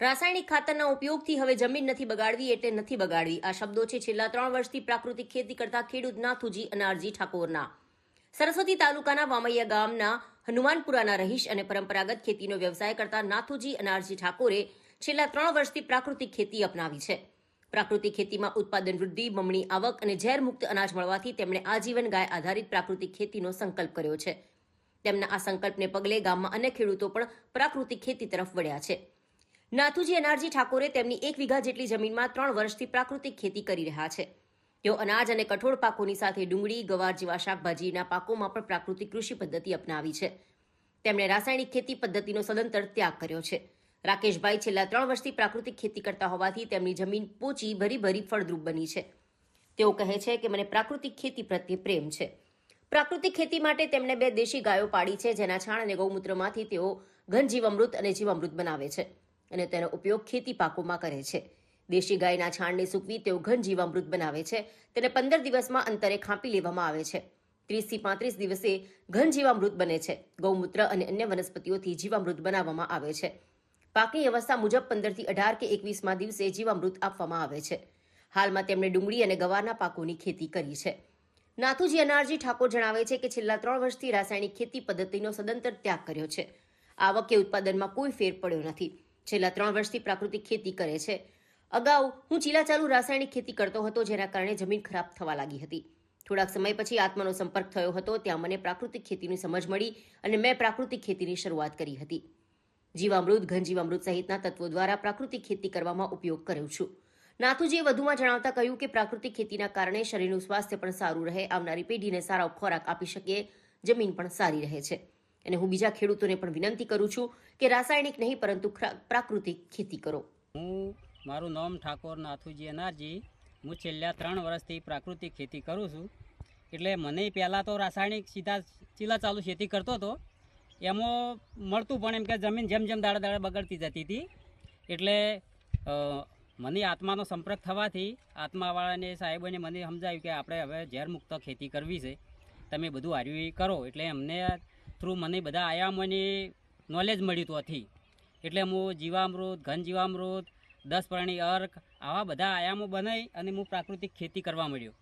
રાસાયણિક ખાતરના ઉપયોગથી હવે જમીન નથી બગાડવી એટલે નથી બગાડવી આ શબ્દો છે છેલ્લા 3 વર્ષથી પ્રાકૃતિક ખેતી કરતા ખેડૂત નાથુજી અનારજી ઠાકોરના। સરસ્વતી તાલુકાના વામૈયા ગામના હનુમાનપુરાના રહીશ અને પરંપરાગત ખેતીનો વ્યવસાય કરતા નાથુજી અનારજી ઠાકોરે છેલ્લા 3 વર્ષથી પ્રાકૃતિક ખેતી અપનાવી છે। પ્રાકૃતિક ખેતીમાં ઉત્પાદન વૃદ્ધિ, બમણી આવક અને ઝેરમુક્ત અનાજ મળવાથી તેમણે આજીવન ગાય આધારિત પ્રાકૃતિક ખેતીનો સંકલ્પ કર્યો છે। તેમના આ સંકલ્પને પગલે ગામમાં અનેક ખેડૂતો પણ પ્રાકૃતિક ખેતી તરફ વળ્યા છે। નાથુજી અનારજી ઠાકોરે તેમની 1 વીઘા જેટલી જમીનમાં 3 વર્ષથી પ્રાકૃતિક ખેતી કરી રહ્યા છે। તેઓ અનાજ અને કઠોળ પાકોની સાથે ડુંગળી, ગવાર જેવા શાકભાજીના પાકોમાં પણ પ્રાકૃતિક કૃષિ પદ્ધતિ અપનાવી છે। તેમણે રાસાયણિક ખેતી પદ્ધતિનો સદંતર ત્યાગ કર્યો છે। રાકેશભાઈ છેલ્લા 3 વર્ષથી પ્રાકૃતિક ખેતી કરતા હોવાથી તેમની જમીન પોચી ભરી ફળદ્રુપ બની છે। તેઓ કહે છે કે મને પ્રાકૃતિક ખેતી પ્રત્યે પ્રેમ છે। પ્રાકૃતિક ખેતી માટે તેમણે 2 દેશી ગાયો પાડી છે, જેના છાણ અને ગૌમૂત્રમાંથી તેઓ ઘન જીવામૃત અને જીવામૃત બનાવે છે અને તેનો ઉપયોગ ખેતી પાકોમાં કરે છે। દેશી ગાયના છાણને સૂકવી તેઓ ઘન જીવામૃત બનાવે છે। તેને 15 દિવસમાં અંતરે ખાંપી લેવામાં આવે છે। 30 થી 35 દિવસે ઘન જીવામૃત બને છે। ગૌમૂત્ર અને અન્ય વનસ્પતિઓથી જીવામૃત બનાવવામાં આવે છે। પાકની અવસ્થા મુજબ 15 થી 18 કે 21મા દિવસે જીવામૃત આપવામાં આવે છે। હાલમાં તેમણે ડુંગળી અને ગવારના પાકોની ખેતી કરી છે। નાથુજી અનારજી ઠાકોર જણાવે છે કે છેલ્લા 3 વર્ષથી રાસાયણિક ખેતી પદ્ધતિનો સદંતર ત્યાગ કર્યો છે। આવક કે ઉત્પાદનમાં કોઈ ફેર પડ્યો નથી। છેલ્લા 3 વર્ષથી પ્રાકૃતિક ખેતી કરે છે। અગાઉ હું ચીલાચાલુ રાસાયણિક ખેતી કરતો હતો, જેના કારણે જમીન ખરાબ થવા લાગી હતી। થોડાક સમય પછી આત્માનો સંપર્ક થયો હતો। ત્યાં મને પ્રાકૃતિક ખેતીની સમજ મળી અને મેં પ્રાકૃતિક ખેતીની શરૂઆત કરી હતી। જીવામૃત, ઘન જીવામૃત સહિતના તત્વો દ્વારા પ્રાકૃતિક ખેતી કરવામાં ઉપયોગ કરું છું। નાથુજીએ વધુમાં જણાવતા કહ્યું કે પ્રાકૃતિક ખેતીના કારણે શરીરનું સ્વાસ્થ્ય પણ સારું રહે, આવનારી પેઢીને સારો ખોરાક આપી શકીએ, જમીન પણ સારી રહે છે અને હું બીજા ખેડૂતોને પણ વિનંતી કરું છું કે રાસાયણિક નહીં પરંતુ પ્રાકૃતિક ખેતી કરો। મારું નામ ઠાકોર નાથુજી અનારજી। હું છેલ્લા 3 વર્ષથી પ્રાકૃતિક ખેતી કરું છું। એટલે મને પહેલાં તો રાસાયણિક સીધા ચીલાચાલુ ખેતી કરતો હતો। એમાં મળતું પણ એમ કે જમીન જેમ જેમ દાડે બગડતી જતી હતી। એટલે મને આત્માનો સંપર્ક થવાથી આત્માવાળાને સાહેબોને મને સમજાવ્યું કે આપણે હવે ઝેરમુક્ત ખેતી કરવી છે, તમે બધું હાર્યું કરો। એટલે અમને થ્રુ મને બધા આયામોની નોલેજ મળ્યું હતું હતી। એટલે હું જીવામૃત, ઘન જીવામૃત, 10 પ્રાણી અર્ક આવા બધા આયામો બનાવી અને હું પ્રાકૃતિક ખેતી કરવા મળ્યો।